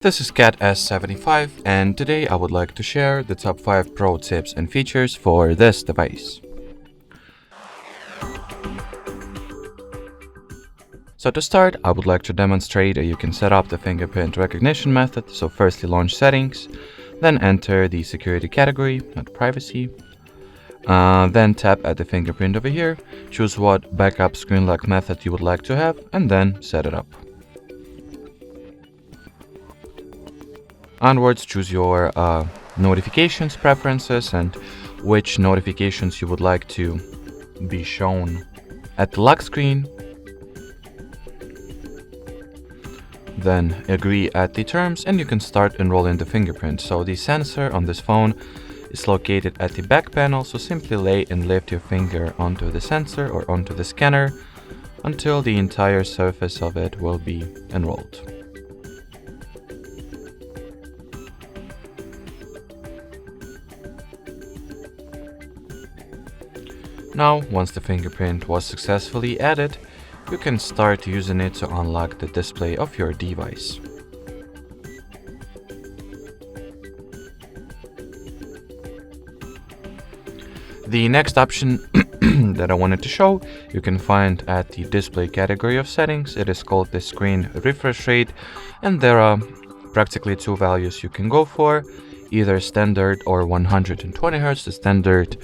This is CAT S75, and today I would like to share the top 5 pro tips and features for this device. So to start, I would like to demonstrate that you can set up the fingerprint recognition method. So firstly launch settings, then enter the security category, not privacy. Then tap at the fingerprint over here, choose what backup screen lock method you would like to have, and then set it up. Onwards, choose your notifications preferences and which notifications you would like to be shown at the lock screen. Then agree at the terms and you can start enrolling the fingerprint. So the sensor on this phone is located at the back panel, so simply lay and lift your finger onto the sensor or onto the scanner until the entire surface of it will be enrolled. Now, once the fingerprint was successfully added, you can start using it to unlock the display of your device. The next option that I wanted to show, you can find at the display category of settings. It is called the screen refresh rate, and there are practically two values you can go for, either standard or 120 Hz. The standard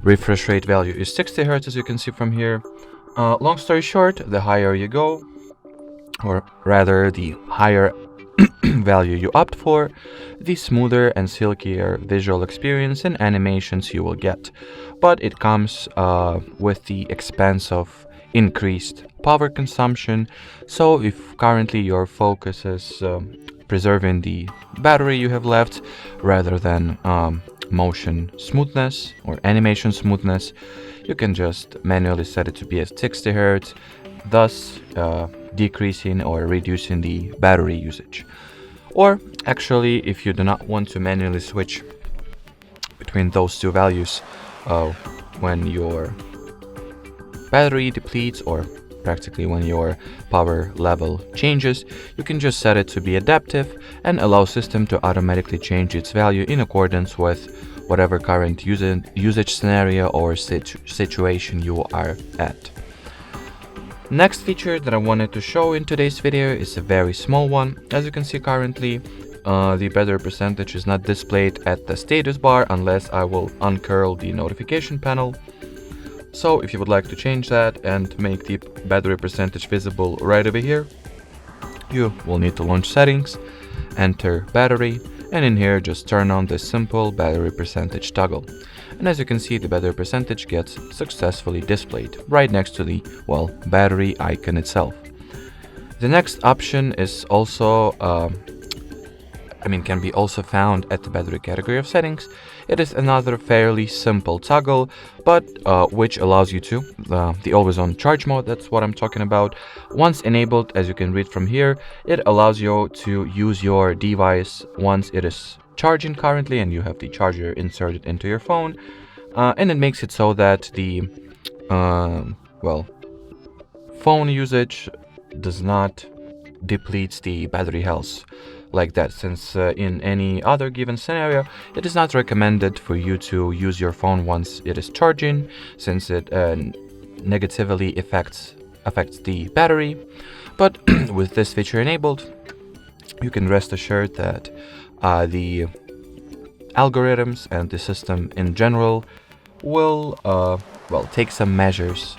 refresh rate value is 60 Hz, as you can see from here. Long story short, the higher you go, or rather the higher value you opt for, the smoother and silkier visual experience and animations you will get. But it comes with the expense of increased power consumption. So if currently your focus is preserving the battery you have left rather than motion smoothness or animation smoothness, you can just manually set it to be at 60 Hz, thus decreasing or reducing the battery usage. Or actually, if you do not want to manually switch between those two values when your battery depletes or practically when your power level changes, you can just set it to be adaptive and allow system to automatically change its value in accordance with whatever current usage scenario or situation you are at. Next feature that I wanted to show in today's video is a very small one. As you can see currently, the battery percentage is not displayed at the status bar unless I will uncurl the notification panel. So if you would like to change that and make the battery percentage visible right over here, you will need to launch settings, enter battery, and in here just turn on this simple battery percentage toggle. And as you can see, the battery percentage gets successfully displayed right next to the, battery icon itself. The next option is also can be also found at the battery category of settings. It is another fairly simple toggle, but which allows you to, the always on charge mode, that's what I'm talking about. Once enabled, as you can read from here, it allows you to use your device once it is charging currently and you have the charger inserted into your phone. And it makes it so that the, phone usage does not deplete the battery health like that, since in any other given scenario it is not recommended for you to use your phone once it is charging, since it negatively affects the battery. But with this feature enabled, you can rest assured that the algorithms and the system in general will take some measures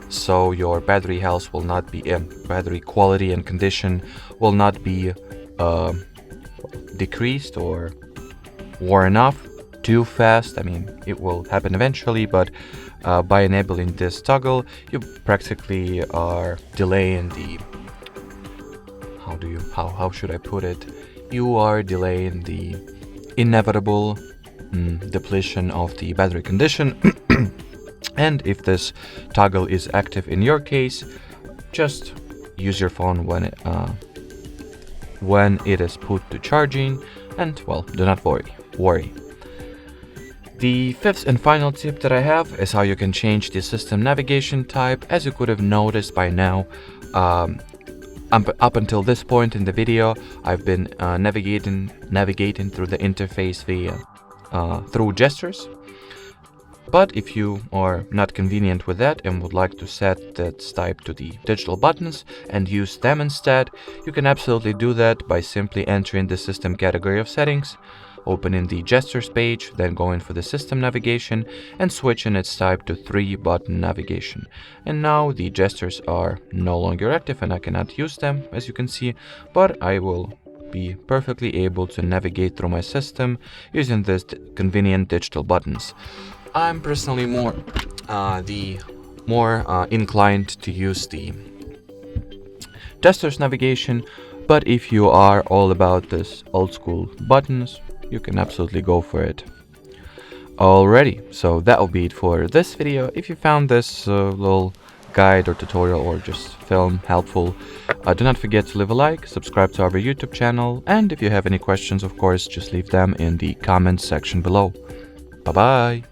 so your battery health will not be battery quality and condition will not be decreased or worn off too fast. I mean, it will happen eventually, but by enabling this toggle, you practically are delaying the how should I put it? You are delaying the inevitable depletion of the battery condition. And if this toggle is active in your case, just use your phone when it is put to charging, and do not worry. The fifth and final tip that I have is how you can change the system navigation type. As you could have noticed by now, Up until this point in the video, I've been navigating through the interface through gestures. But if you are not convenient with that and would like to set that type to the digital buttons and use them instead, you can absolutely do that by simply entering the system category of settings, opening the gestures page, then going for the system navigation and switching its type to 3-button navigation. And now the gestures are no longer active and I cannot use them, as you can see, but I will be perfectly able to navigate through my system using these convenient digital buttons. I'm personally more inclined to use the gestures navigation, but if you are all about this old school buttons, you can absolutely go for it. Alrighty, so that will be it for this video. If you found this little guide or tutorial or just film helpful, do not forget to leave a like, subscribe to our YouTube channel, and if you have any questions, of course, just leave them in the comments section below. Bye bye!